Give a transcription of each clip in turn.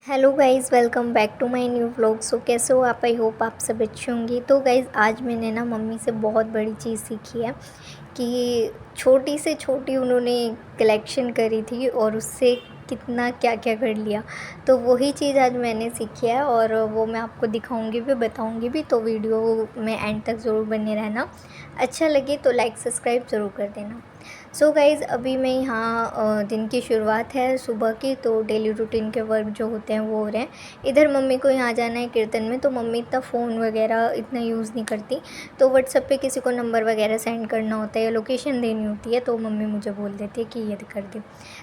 Hello guys, welcome back to my new vlog. So कैसे हो आप? आई होप आप सब अच्छे होंगे। तो गाइज़ आज मैंने ना मम्मी से बहुत बड़ी चीज़ सीखी है कि छोटी से छोटी उन्होंने कलेक्शन करी थी और उससे कितना क्या क्या कर लिया। तो वही चीज़ आज मैंने सीखी है और वो मैं आपको दिखाऊंगी भी, बताऊंगी भी। तो वीडियो में एंड तक ज़रूर बने रहना। अच्छा लगे तो लाइक सब्सक्राइब ज़रूर कर देना। सो गाइज़ अभी मैं यहाँ दिन की शुरुआत है सुबह की, तो डेली रूटीन के वर्क जो होते हैं वो हो रहे हैं। इधर मम्मी को यहाँ जाना है कीर्तन में, तो मम्मी इतना फ़ोन वगैरह इतना यूज़ नहीं करती। तो व्हाट्सएप पे किसी को नंबर वगैरह सेंड करना होता है या लोकेशन देनी होती है तो मम्मी मुझे बोल देती है कि ये कर दे।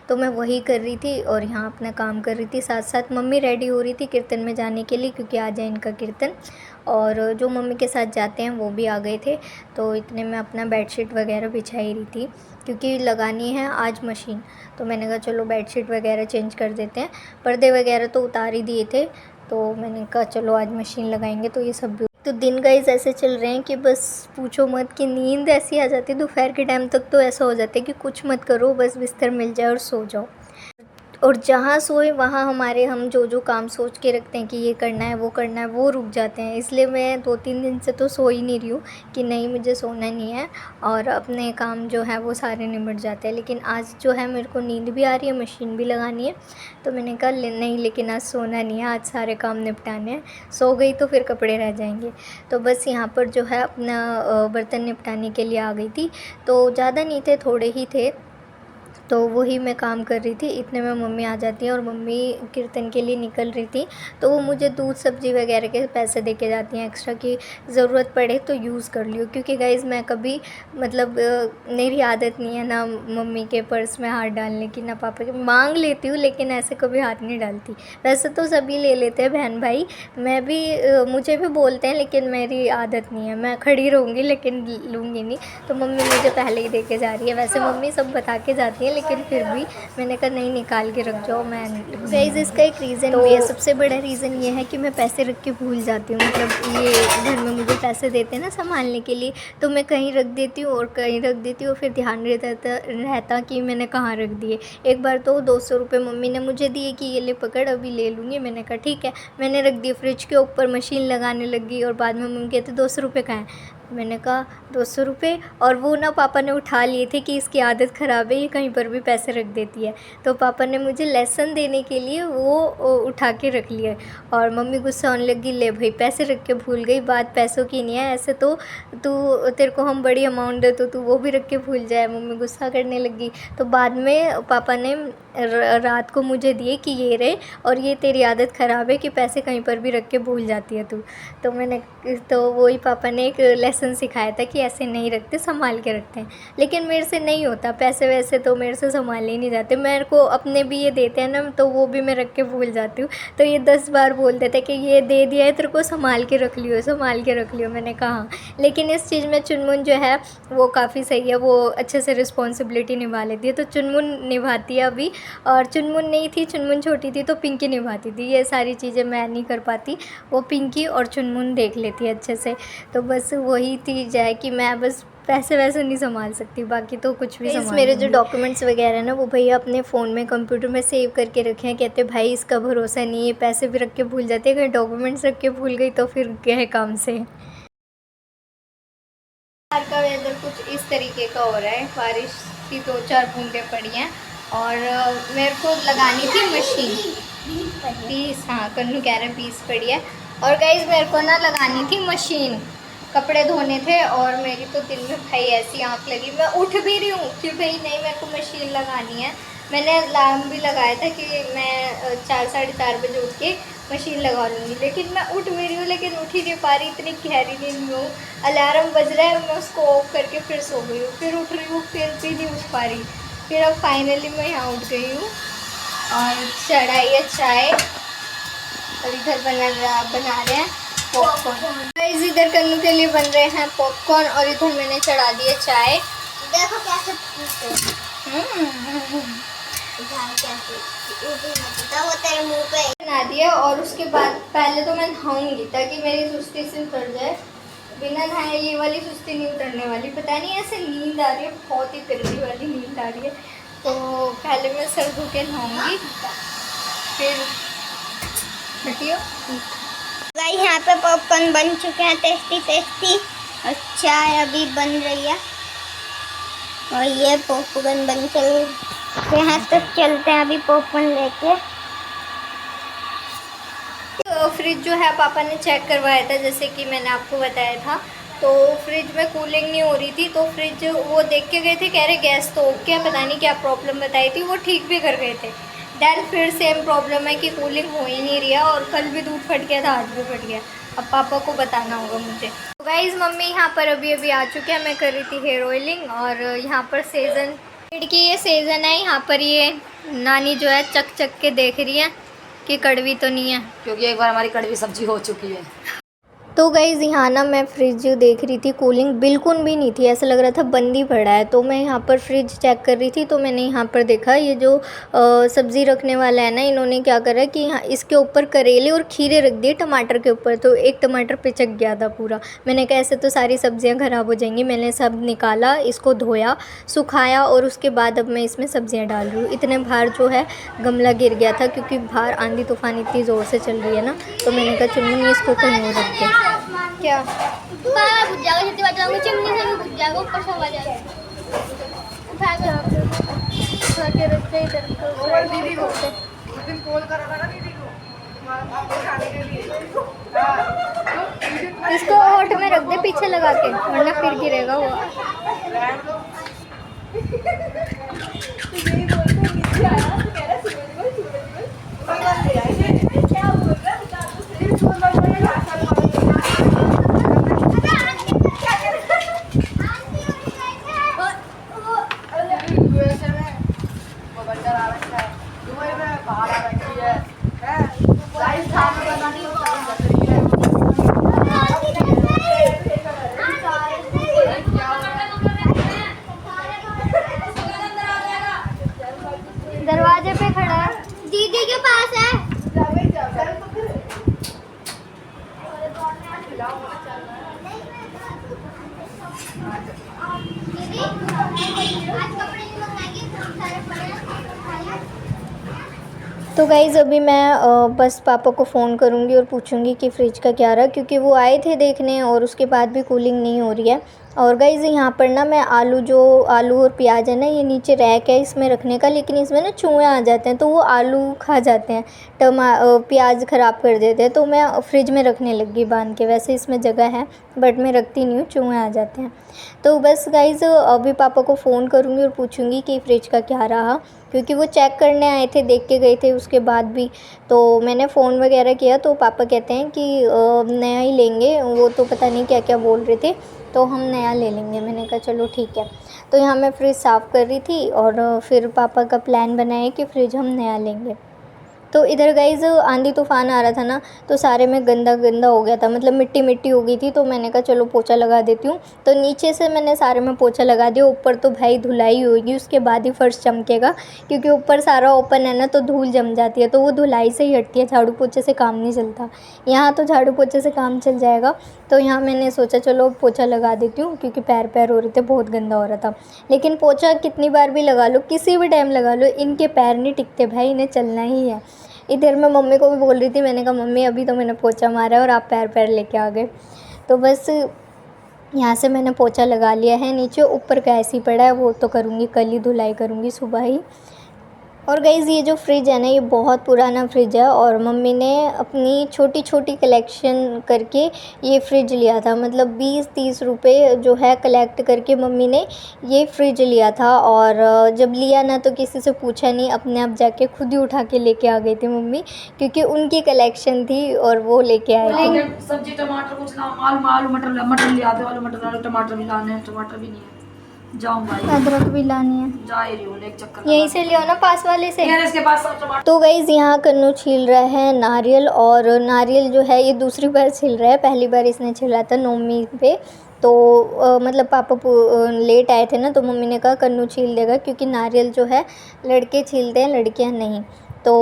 तो मैं वही कर रही थी और यहाँ अपना काम कर रही थी। साथ साथ मम्मी रेडी हो रही थी कीर्तन में जाने के लिए, क्योंकि आज है इनका कीर्तन। और जो मम्मी के साथ जाते हैं वो भी आ गए थे। तो इतने में अपना बेडशीट वगैरह बिछाई रही थी, क्योंकि लगानी है आज मशीन। तो मैंने कहा चलो बेडशीट वगैरह चेंज कर देते हैं। पर्दे वगैरह तो उतार ही दिए थे, तो मैंने कहा चलो आज मशीन लगाएंगे। तो ये सब भी तो दिन गाइस ऐसे चल रहे हैं कि बस पूछो मत, कि नींद ऐसी आ जाती है दोपहर के टाइम तक। तो ऐसा हो जाता है कि कुछ मत करो, बस बिस्तर मिल जाए और सो जाओ। और जहाँ सोए वहाँ हमारे हम जो जो काम सोच के रखते हैं कि ये करना है वो करना है, वो रुक जाते हैं। इसलिए मैं 2-3 दिन से तो सो ही नहीं रही हूँ कि नहीं मुझे सोना नहीं है, और अपने काम जो है वो सारे निपट जाते हैं। लेकिन आज जो है मेरे को नींद भी आ रही है, मशीन भी लगानी है। तो मैंने कहा नहीं, लेकिन आज सोना नहीं है, आज सारे काम निपटाने हैं। सो गई तो फिर कपड़े रह जाएंगे। तो बस यहाँ पर जो है अपना बर्तन निपटाने के लिए आ गई थी। तो ज़्यादा नहीं थे, थोड़े ही थे। तो वही मैं काम कर रही थी। इतने में मम्मी आ जाती हैं और मम्मी कीर्तन के लिए निकल रही थी। तो वो मुझे दूध सब्ज़ी वगैरह के पैसे दे के जाती हैं एक्स्ट्रा, की ज़रूरत पड़े तो यूज़ कर लियो। क्योंकि गाइज़ मैं कभी मतलब मेरी आदत नहीं है ना मम्मी के पर्स में हाथ डालने की, ना पापा के। मांग लेती हूँ लेकिन ऐसे कभी हाथ नहीं डालती। वैसे तो सभी ले लेते हैं बहन भाई, मैं भी मुझे भी बोलते हैं, लेकिन मेरी आदत नहीं है। मैं खड़ी रहूँगी लेकिन लूँगी नहीं। तो मम्मी मुझे पहले ही दे के जा रही है। वैसे मम्मी सब बता के जाती है, लेकिन फिर भी मैंने कहा नहीं, निकाल के रख जाओ। मैं गाइस इसका एक रीज़न भी है। सबसे बड़ा रीज़न ये है कि मैं पैसे रख के भूल जाती हूँ। मतलब ये घर में मुझे पैसे देते हैं ना संभालने के लिए, तो मैं कहीं रख देती हूँ और कहीं रख देती हूँ, फिर ध्यान रहता कि मैंने कहाँ रख दिए। एक बार तो 200 रुपये मम्मी ने मुझे दिए कि ये ले पकड़, अभी ले लूँगी। मैंने कहा ठीक है, मैंने रख दिए फ्रिज के ऊपर। मशीन लगाने लगी और बाद में मम्मी कहते 200 रुपये कहाँ हैं। मैंने कहा 200 रुपये, और वो ना पापा ने उठा लिए थे कि इसकी आदत ख़राब है, ये कहीं पर भी पैसे रख देती है। तो पापा ने मुझे लेसन देने के लिए वो उठा के रख लिया। और मम्मी गुस्सा होने लगी, ले भाई पैसे रख के भूल गई, बात पैसों की नहीं है, ऐसे तो तू तेरे को हम बड़ी अमाउंट दे तो तू वो भी रख के भूल जाए। मम्मी गुस्सा करने लगी। तो बाद में पापा ने रात को मुझे दिए कि ये रहे, और ये तेरी आदत ख़राब है कि पैसे कहीं पर भी रख के भूल जाती है तू। तो वही पापा ने एक लेसन सिखाया था कि ऐसे नहीं रखते, संभाल के रखते हैं। लेकिन मेरे से नहीं होता, पैसे वैसे तो मेरे से संभाले ही नहीं जाते। मेरे को अपने भी ये देते हैं ना, तो वो भी मैं रख के भूल जाती हूँ। तो ये 10 बार बोल देते कि ये दे दिया है तेरे को, संभाल के रख लियो, संभाल के रख लियो। मैंने कहा लेकिन इस चीज़ में चुनमुन जो है वो काफ़ी सही है, वो अच्छे से रिस्पॉन्सिबिलिटी निभा लेती है। तो चुनमुन निभाती है अभी, और चुनमुन नहीं थी, चुनमुन छोटी थी तो पिंकी निभाती थी। ये सारी चीज़ें मैं नहीं कर पाती, वो पिंकी और चुनमुन देख लेती है अच्छे से। तो बस वही चीज़ है कि मैं बस पैसे वैसे नहीं संभाल सकती, बाकी तो कुछ भी संभाल। मेरे जो डॉक्यूमेंट्स वगैरह ना वो भैया अपने फ़ोन में कंप्यूटर में सेव करके रखे हैं। कहते भाई इसका भरोसा नहीं है, पैसे भी रख के भूल जाते हैं, अगर डॉक्यूमेंट्स रख के भूल गई तो फिर क्या है काम से। बाहर का वेदर कुछ इस तरीके का हो रहा है, बारिश की 2-4 बूंदें पड़ी हैं। और मेरे को लगानी थी मशीन, पीस, हाँ कन्नू कह रहे पीस पड़ी है। और गाइज मेरे को ना लगानी थी मशीन, कपड़े धोने थे। और मेरी तो दिन में भाई ऐसी आँख लगी, मैं उठ भी रही हूँ कि भाई नहीं मेरे को मशीन लगानी है। मैंने अलार्म भी लगाया था कि मैं 4-4:30 बजे उठ के मशीन लगा लूँगी, लेकिन मैं उठ भी रही हूँ लेकिन उठ ही नहीं पा रही, इतनी गहरी नींद में हूँ। अलार्म बज रहा है, मैं उसको ऑफ करके फिर सो गई हूँ, फिर उठ रही हूँ, फिर भी नहीं उठ पा रही। फिर अब फाइनली मैं यहाँ उठ गई हूँ और चढ़ाई है चाय, और इधर बना रहे हैं पॉपकॉर्न। गाइस इधर कन्नू के लिए बन रहे हैं पॉपकॉर्न, और इधर मैंने चढ़ा दिया चाय। देखो कैसे वो तेरे मुंह पे बना दिया। और उसके बाद पहले तो मैं नहाऊंगी ताकि मेरी सुस्ती से उतर जाए। बिना नहाए ये वाली सुस्ती नहीं उतरने वाली, पता नहीं ऐसे नींद आ रही है, बहुत ही गंदी वाली नींद आ रही है। तो पहले मैं सर धो के नहाऊंगी, फिर हटियो। गाइस यहाँ पे पॉपकॉर्न बन चुके हैं, टेस्टी टेस्टी। अच्छा अभी बन रही है और ये पॉपकॉर्न बन चल रहे हैं, तो चलते हैं अभी पॉपकॉर्न लेके। तो फ्रिज जो है पापा ने चेक करवाया था, जैसे कि मैंने आपको बताया था। तो फ्रिज में कूलिंग नहीं हो रही थी, तो फ्रिज वो देख के गए थे, कह रहे गैस तो ओके है, पता नहीं क्या प्रॉब्लम बताई थी, वो ठीक भी कर गए थे। देन फिर सेम प्रॉब्लम है कि कूलिंग हो ही नहीं रही है, और कल भी दूध फट गया था, आज भी फट गया। अब पापा को बताना होगा मुझे। तो गाइज़ मम्मी यहाँ पर अभी आ चुके हैं, मैं कर रही थी हेयर ऑयलिंग। और यहाँ पर सीज़न की ये सीज़न है, यहाँ पर ये नानी जो है चक चक के देख रही है कि कड़वी तो नहीं है, क्योंकि एक बार हमारी कड़वी सब्जी हो चुकी है। तो गाइज़ यहाँ ना मैं फ्रिज देख रही थी, कूलिंग बिल्कुल भी नहीं थी, ऐसा लग रहा था बंद ही पड़ा है। तो मैं यहाँ पर फ्रिज चेक कर रही थी, तो मैंने यहाँ पर देखा ये जो सब्ज़ी रखने वाला है ना, इन्होंने क्या करा कि यहाँ इसके ऊपर करेले और खीरे रख दिए टमाटर के ऊपर। तो एक टमाटर पिचक गया था पूरा। मैंने कहा ऐसे तो सारी सब्ज़ियाँ ख़राब हो जाएंगी। मैंने सब निकाला, इसको धोया, सुखाया, और उसके बाद अब मैं इसमें सब्ज़ियाँ डाल रही हूँ। इतने बाहर जो है गमला गिर गया था, क्योंकि बाहर आंधी तूफ़ान इतनी ज़ोर से चल रही है ना। तो मैंने कहा चुन्नी इसको कहीं और रख दे। क्या बुझ जाएगा, छत्ती बात जाऊंगी, चिमनी से भी बुझ जाएगा, ऊपर से आ जाएगा। उठा के रख दे इधर। दीदी को उस दिन कॉल करा था ना दीदी को, आपको खाने के लिए। इसको होठ में रख दे पीछे लगा के, वरना फिर गिरेगा वो। दरवाजे पे खड़ा है, दीदी के पास है। दीदी आज कपड़े नहीं मंगाएंगे, बहुत सारे पड़े हैं। तो गाइज़ अभी मैं बस पापा को फ़ोन करूँगी और पूछूँगी कि फ़्रिज का क्या रहा, क्योंकि वो आए थे देखने और उसके बाद भी कूलिंग नहीं हो रही है। और गाइज़ यहाँ पर ना मैं आलू और प्याज है ना, ये नीचे रैक है इसमें रखने का, लेकिन इसमें ना चूहे आ जाते हैं, तो वो आलू खा जाते हैं, प्याज ख़राब कर देते हैं। तो मैं फ्रिज में रखने लगी बांध के। वैसे इसमें जगह है बट मैं रखती नहीं हूँ, चूहे आ जाते हैं। तो बस गाइज़ अभी पापा को फ़ोन करूँगी और पूछूँगी कि फ्रिज का क्या रहा, क्योंकि वो चेक करने आए थे, देख के गए थे उसके बाद भी। तो मैंने फ़ोन वगैरह किया तो पापा कहते हैं कि नया ही लेंगे, वो तो पता नहीं क्या क्या बोल रहे थे, तो हम नया ले लेंगे। मैंने कहा चलो ठीक है। तो यहाँ मैं फ्रिज साफ़ कर रही थी और फिर पापा का प्लान बनाया कि फ्रिज हम नया लेंगे। तो इधर गाइज़ आंधी तूफ़ान आ रहा था ना, तो सारे में गंदा गंदा हो गया था, मतलब मिट्टी मिट्टी हो गई थी। तो मैंने कहा चलो पोछा लगा देती हूँ। तो नीचे से मैंने सारे में पोछा लगा दिया, ऊपर तो भाई धुलाई होगी, उसके बाद ही फर्श चमकेगा, क्योंकि ऊपर सारा ओपन है ना, तो धूल जम जाती है, तो वो धुलाई से ही हटती है, झाड़ू पोछे से काम नहीं चलता। यहाँ तो झाड़ू पोछे से काम चल जाएगा। तो यहाँ मैंने सोचा चलो पोछा लगा देती हूँ, क्योंकि पैर पैर हो रहे थे, बहुत गंदा हो रहा था। लेकिन पोछा कितनी बार भी लगा लो, किसी भी टाइम लगा लो, इनके पैर नहीं टिकते भाई, इन्हें चलना ही है। इधर मैं मम्मी को भी बोल रही थी, मैंने कहा मम्मी अभी तो मैंने पोछा मारा है और आप पैर पैर लेके आ गए। तो बस यहाँ से मैंने पोछा लगा लिया है, नीचे ऊपर का ऐसे ही पड़ा है, वो तो करूँगी कल ही, धुलाई करूँगी सुबह ही। और गाइज़ ये जो फ्रिज है ना, ये बहुत पुराना फ्रिज है, और मम्मी ने अपनी छोटी छोटी कलेक्शन करके ये फ्रिज लिया था, मतलब 20-30 रुपए जो है कलेक्ट करके मम्मी ने ये फ्रिज लिया था। और जब लिया ना तो किसी से पूछा नहीं, अपने आप जाके खुद ही उठा के लेके आ गई थी मम्मी, क्योंकि उनकी कलेक्शन थी और वो लेके आए थे। सब्जी टमाटर कुछ ना, आलू मटर ले आते, आलू मटर टमाटर भी लाने हैं, टमाटर भी नहीं है। जाऊँ भाई, अदरक भी लानी है, जा ही रही हूँ, एक चक्कर यहीं से लियो ना, पास वाले से। यार इसके पास सब टमाटर। तो गाइज़ यहाँ कन्नू छील रहा है नारियल, और नारियल जो है ये दूसरी बार छिल रहा है, पहली बार इसने छिला था नवमी पे। तो मतलब पापा लेट आए थे ना, तो मम्मी ने कहा कन्नू छील देगा, क्योंकि नारियल जो है लड़के छीलते हैं, लड़कियाँ नहीं। तो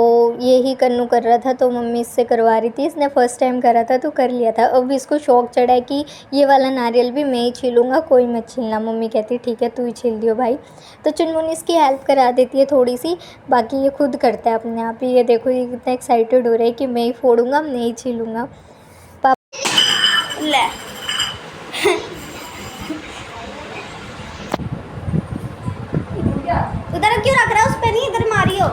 यही कन्नू कर रहा था तो मम्मी इससे करवा रही थी। इसने फ़र्स्ट टाइम करा था तो कर लिया था। अब इसको शौक चढ़ा है कि ये वाला नारियल भी मैं ही छीलूँगा, कोई मत छीलना। मम्मी कहती ठीक है तू ही छील दियो भाई। तो चुनमुन इसकी हेल्प करा देती है थोड़ी सी, बाकी ये खुद करता है अपने आप ही। ये देखो ये कितना एक्साइटेड हो रहा है कि मैं ही फोड़ूँगा, मैं ही छीलूँगा। ले उधर क्यों रख रहा है? उस पे नहीं, इधर मारियो।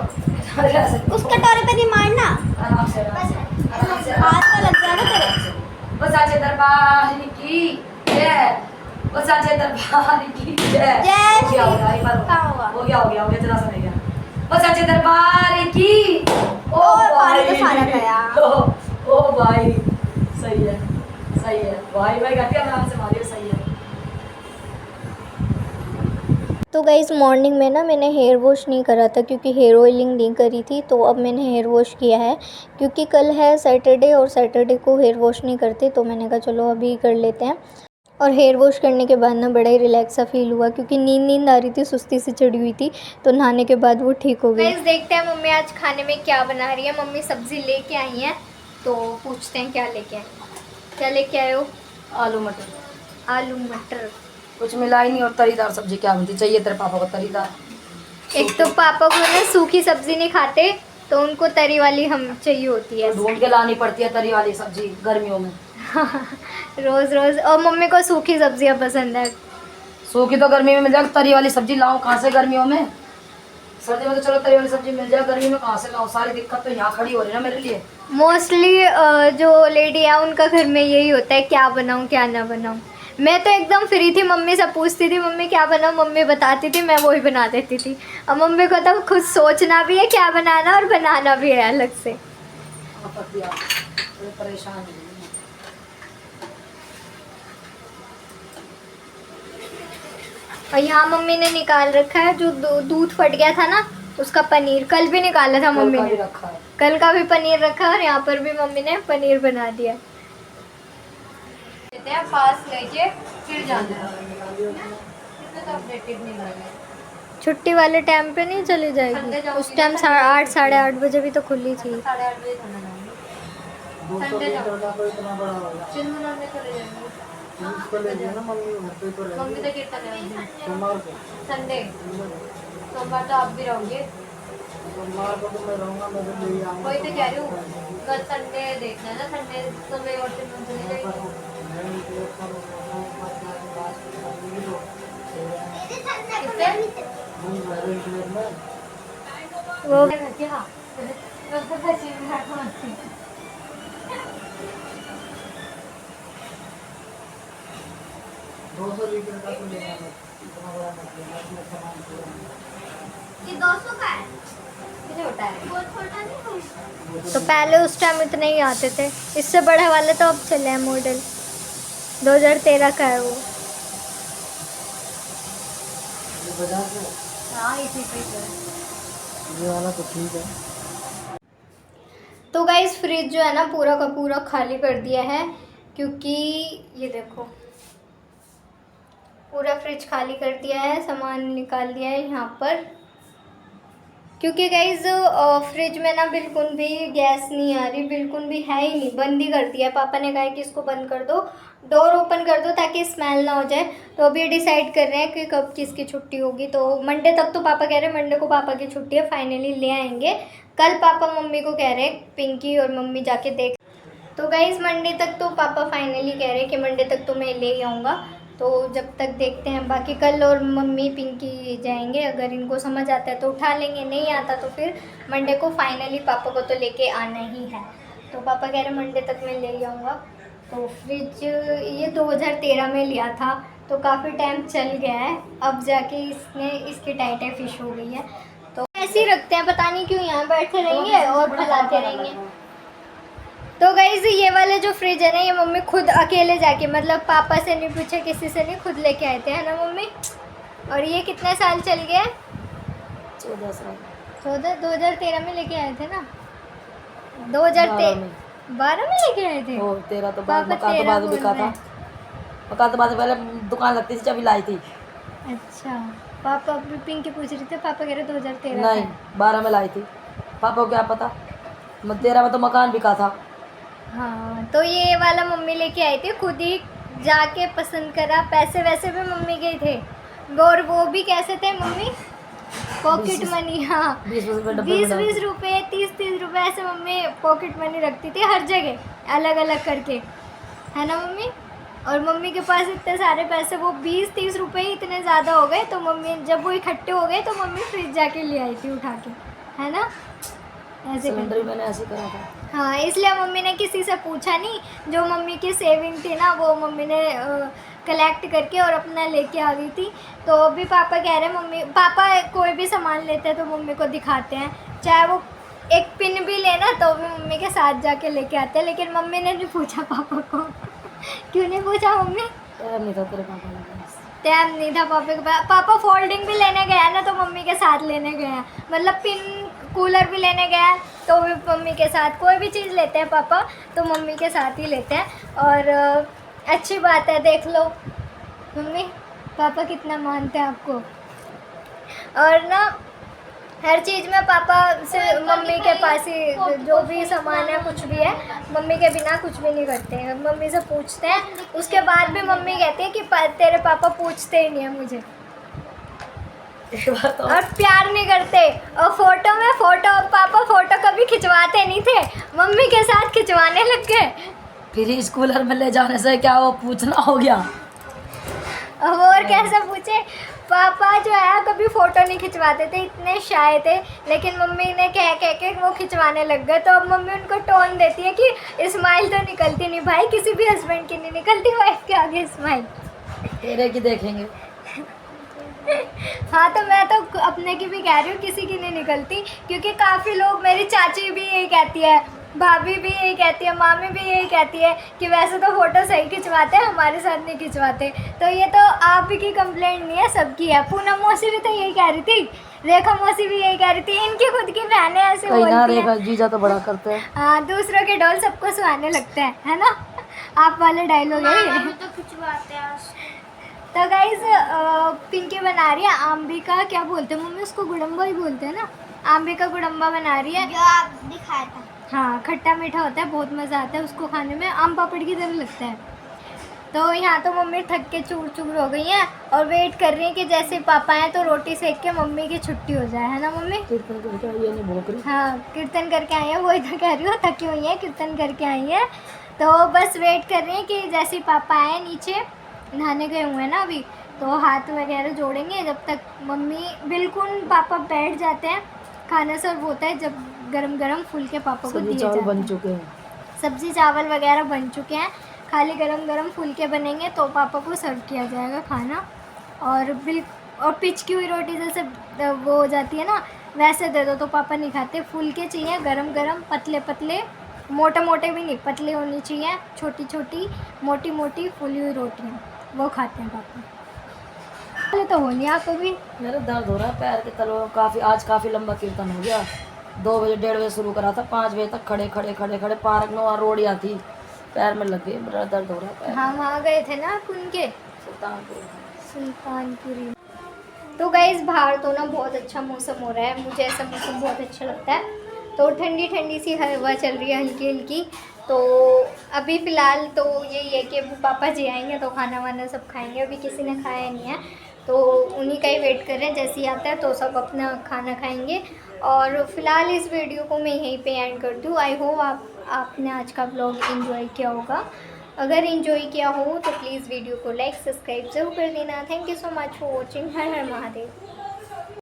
उस कटोरे पे नहीं मारना, हाथ में लग जाएगा तेरे। बस आजे दरबार की जय, बस आजे दरबार की जय। जय हो गया हो गया, एक बार कहाँ हुआ? हो गया जरा सा रह गया। बस आजे दरबार की। ओ पानी तो भाई, सारा गया। ओ भाई सही है भाई कहते हैं आराम से मारियो, सही है। तो गाइज़ मॉर्निंग में ना मैंने हेयर वॉश नहीं करा था क्योंकि हेयर ऑयलिंग नहीं करी थी, तो अब मैंने हेयर वॉश किया है क्योंकि कल है सैटरडे और सैटरडे को हेयर वॉश नहीं करते, तो मैंने कहा चलो अभी कर लेते हैं। और हेयर वॉश करने के बाद ना बड़ा ही रिलैक्स सा फील हुआ क्योंकि नींद आ रही थी, सुस्ती सी चढ़ी हुई थी, तो नहाने के बाद वो ठीक हो गई। गाइस देखते हैं मम्मी आज खाने में क्या बना रही है। मम्मी सब्ज़ी लेके आई हैं तो पूछते हैं क्या लेके आए। क्या लेके आए हो? आलू मटर। आलू मटर। कुछ मिला ही नहीं। और तरीदार सब्जी क्या बनती चाहिए तेरे पापा को? तरीदार। एक तो पापा को ना सूखी सब्जी नहीं खाते, तो उनको तरी वाली हम चाहिए होती है। ढूंढ के लानी पड़ती है तरी वाली सब्जी गर्मियों में। रोज़ रोज़। और मम्मी को सूखी सब्जियाँ पसंद है। सूखी तो गर्मी में मिल जाएगी, तरी वाली सब्जी लाऊं कहाँ से गर्मियों में? सर्दी में तो चलो तरी वाली सब्जी मिल जाए, गर्मी में कहाँ से लाऊं? सारी दिक्कत तो यहाँ खड़ी हो रही है ना मेरे लिए। मोस्टली जो लेडी है उनका घर में यही होता है, क्या बनाऊँ क्या ना बनाऊँ। मैं तो एकदम फ्री थी, मम्मी से पूछती थी मम्मी क्या बनाऊँ, मम्मी बताती थी, मैं वही बना देती थी। और मम्मी को तो खुद सोचना भी है क्या बनाना और बनाना भी है अलग से। परेशान और यहाँ मम्मी ने निकाल रखा है जो दूध फट गया था ना उसका पनीर, कल भी निकाला था मम्मी ने, रखा है। कल का भी पनीर रखा है और यहाँ पर भी मम्मी ने पनीर बना दिया। पास लेके फिर जाना छुट्टी वाले टाइम पे नहीं चली जाएगी, उस टाइम 8 साढ़े 8 बजे भी तो खुली थी। संडे सोमवार तो आप भी रहोगे। वही तो कह रही हूँ, कल संडे देखना ना, संडे तो मैं और चुनमुन चली जाएगी। वो क्या ये 200 का है। छोटा है वो छोटा नहीं है। तो पहले उस टाइम इतने ही आते थे, इससे बड़े वाले तो अब चले हैं मॉडल। 2013 का है वो। हाँ इसी पे ये वाला तो ठीक है। तो गाइस फ्रिज जो है ना पूरा का पूरा खाली कर दिया है क्योंकि ये देखो पूरा फ्रिज खाली कर दिया है, सामान निकाल दिया है यहाँ पर क्योंकि गाइस फ्रिज में ना बिल्कुल भी गैस नहीं आ रही, बिल्कुल भी है ही नहीं, बंद ही कर दिया है। पापा ने कहा है कि इसको बंद कर दो, डोर ओपन कर दो ताकि स्मेल ना हो जाए। तो अभी डिसाइड कर रहे हैं कि कब किसकी छुट्टी होगी, तो मंडे तक तो पापा कह रहे हैं मंडे को पापा की छुट्टी है, फाइनली ले आएंगे। कल पापा मम्मी को कह रहे हैं पिंकी और मम्मी जाके देख। तो गाइस मंडे तक तो पापा फाइनली कह रहे हैं कि मंडे तक तो मैं ले आऊँगा, तो जब तक देखते हैं। बाकी कल और मम्मी पिंकी जाएंगे, अगर इनको समझ आता है तो उठा लेंगे, नहीं आता तो फिर मंडे को फाइनली पापा को तो लेके आना ही है। तो पापा कह रहे मंडे तक मैं ले आऊँगा। तो फ्रिज ये 2013 में लिया था तो काफ़ी टाइम चल गया है, अब जाके इसकी टाइटें फिश हो गई है। तो ऐसे ही रखते हैं, पता नहीं क्यों यहाँ बैठे रहेंगे और फैलाते रहेंगे। तो गाइज ये वाले जो फ्रिज है ना ये मम्मी खुद अकेले जाके, मतलब पापा से नहीं पूछे किसी से नहीं, खुद लेके आए थे, है ना मम्मी? और ये कितने साल चल गए? 14 साल। 2013 में लेके आए थे ना, 2012 में लेके आए थे। 13 तो बाद मकान तो बाद बिका था, मकान तो बाद पहले दुकान लगती थी जब लाई थी। अच्छा पापा पिंकी पूछ रही थी, पापा कह रहे 2013 नहीं 12 में लाई थी। पापा को क्या पता, तेरा में तो मकान बिका था। हाँ, तो ये वाला मम्मी लेके आई थी, खुद ही जाके पसंद करा। पैसे वैसे भी मम्मी के थे, और वो भी कैसे थे मम्मी, पॉकेट मनी। हाँ, 20-20 रुपये, 30-30 रुपये ऐसे मम्मी पॉकेट मनी रखती थी हर जगह अलग अलग करके, है ना मम्मी। और मम्मी के पास इतने सारे पैसे, वो 20-30 रुपये ही इतने ज़्यादा हो गए, तो मम्मी जब वो इकट्ठे हो गए तो मम्मी फ्रिज जाके ले आई थी उठा के, है ना। ऐसे मैंने ऐसे करा था। हाँ, इसलिए मम्मी ने किसी से पूछा नहीं, जो मम्मी की सेविंग थी ना वो मम्मी ने कलेक्ट करके और अपना लेके आ गई थी। तो अभी पापा कह रहे हैं, मम्मी पापा कोई भी सामान लेते हैं तो मम्मी को दिखाते हैं, चाहे वो एक पिन भी लेना तो भी मम्मी के साथ जाके लेके आते हैं। लेकिन मम्मी ने नहीं पूछा पापा को। क्यों नहीं पूछा मम्मी? टाइम नहीं था तेरे पापा के पास। टाइम नहीं था पापा के पास। पापा फोल्डिंग भी लेने गया ना तो मम्मी के साथ लेने गया, मतलब पिन कूलर भी लेने गया तो भी मम्मी के साथ। कोई भी चीज़ लेते हैं पापा तो मम्मी के साथ ही लेते हैं। और अच्छी बात है, देख लो मम्मी पापा कितना मानते हैं आपको। और ना हर चीज़ में पापा से मम्मी के पास ही, जो भी सामान है कुछ भी है मम्मी के बिना कुछ भी नहीं करते हैं, मम्मी से पूछते हैं। उसके बाद भी मम्मी कहती है कि तेरे पापा पूछते ही नहीं है मुझे, और प्यार नहीं करते। और फोटो में पापा फोटो कभी खिंचवाते नहीं थे, मम्मी के साथ खिंचवाने लग गए। फिर स्कूलर में ले जाने से क्या वो पूछना हो गया? और कैसे पूछे, पापा जो है कभी फ़ोटो नहीं खिंचवाते थे, इतने शाय थे। लेकिन मम्मी ने कह के वो खिंचवाने लग गए। तो अब मम्मी उनको टोन देती है कि स्माइल तो निकलती नहीं भाई, किसी भी हस्बैंड की नहीं निकलती वाइफ के आगे स्माइल। तेरे की देखेंगे। हाँ, तो मैं तो अपने की भी कह रही हूँ, किसी की नहीं निकलती। क्योंकि काफ़ी लोग, मेरी चाची भी यही कहती है, भाभी भी यही कहती है, मामी भी यही कहती है कि वैसे तो फ़ोटो सही खिंचवाते हैं, हमारे साथ नहीं खिंचवाते। तो ये तो आप ही की कंप्लेंट नहीं है, सबकी है। पूनम मौसी भी तो यही कह रही थी, रेखा मौसी भी यही कह रही थी, इनकी खुद की बहनें ऐसे बोलती हैं। जीजा तो बड़ा करते हैं। हाँ, दूसरों के डोल सबको सुहाने लगते हैं, है ना। आप वाले डायलॉग है तो खिंचवाते हैं। तो गाइज पिंकी बना रही है आम्बी का, क्या बोलते हैं मम्मी उसको, गुड़म्बा ही बोलते हैं ना। आम्बी का गुड़म्बा बना रही है, जो आप दिखाया था। हाँ, खट्टा मीठा होता है, बहुत मज़ा आता है उसको खाने में, आम पापड़ की तरह लगता है। तो यहाँ तो मम्मी थक के चूर चूर हो गई हैं और वेट कर रही हैं कि जैसे पापा आए तो रोटी सेक के मम्मी की छुट्टी हो जाए, है ना मम्मी। कीर्तन करके आई है, नहीं भूख रही। हाँ, कीर्तन करके आई है, वही तो कह रही हूँ, थकी हुई है, कीर्तन करके आई है। तो बस वेट कर रही हैं कि जैसे पापा आए, नीचे नहाने गए हुए हैं ना अभी, तो हाथ वगैरह जोड़ेंगे। जब तक मम्मी बिल्कुल, पापा बैठ जाते हैं, खाना सर्व होता है जब गरम गरम फुल के पापा को दिए जाते हैं। बन चुके हैं, सब्जी चावल वगैरह बन चुके हैं, खाली गरम गरम फुलके बनेंगे तो पापा को सर्व किया जाएगा खाना। और और पिचकी हुई रोटी जैसे वो हो जाती है ना, वैसे दे दो तो पापा नहीं खाते। फुलके चाहिए गरम गरम, पतले पतले, मोटे मोटे भी नहीं, पतले होनी चाहिए, छोटी छोटी मोटी मोटी फुली हुई रोटियाँ, वो खाते हैं पापा। तो हो नहीं आपको भी? मेरा दर्द हो रहा है पैर के तलवों, आज काफ़ी लंबा कीर्तन हो गया। 2 बजे 1:30 बजे शुरू करा था, 5 बजे तक खड़े खड़े खड़े खड़े, पार्क में वहाँ रोड़ियाँ थी, पैर में लग गई, मेरा दर्द हो रहा है पैर। हाँ, वहाँ गए थे ना आप उनके सुल्तानपुरी। तो गाइस बाहर तो ना बहुत अच्छा मौसम हो रहा है, मुझे ऐसा मौसम बहुत अच्छा लगता है। तो ठंडी ठंडी सी हवा चल रही है हल्की हल्की। तो अभी फ़िलहाल तो यही है कि अभी पापा जी आएंगे तो खाना वाना सब खाएंगे, अभी किसी ने खाया नहीं है तो उन्हीं का ही वेट कर रहे हैं, जैसे ही आता है तो सब अपना खाना खाएंगे। और फ़िलहाल इस वीडियो को मैं यहीं पे एंड कर दूँ। आई होप आपने आज का ब्लॉग एंजॉय किया होगा। अगर एंजॉय किया हो तो प्लीज़ वीडियो को लाइक सब्सक्राइब ज़रूर कर देना। Thank you so much for watching. Her her Mahadev.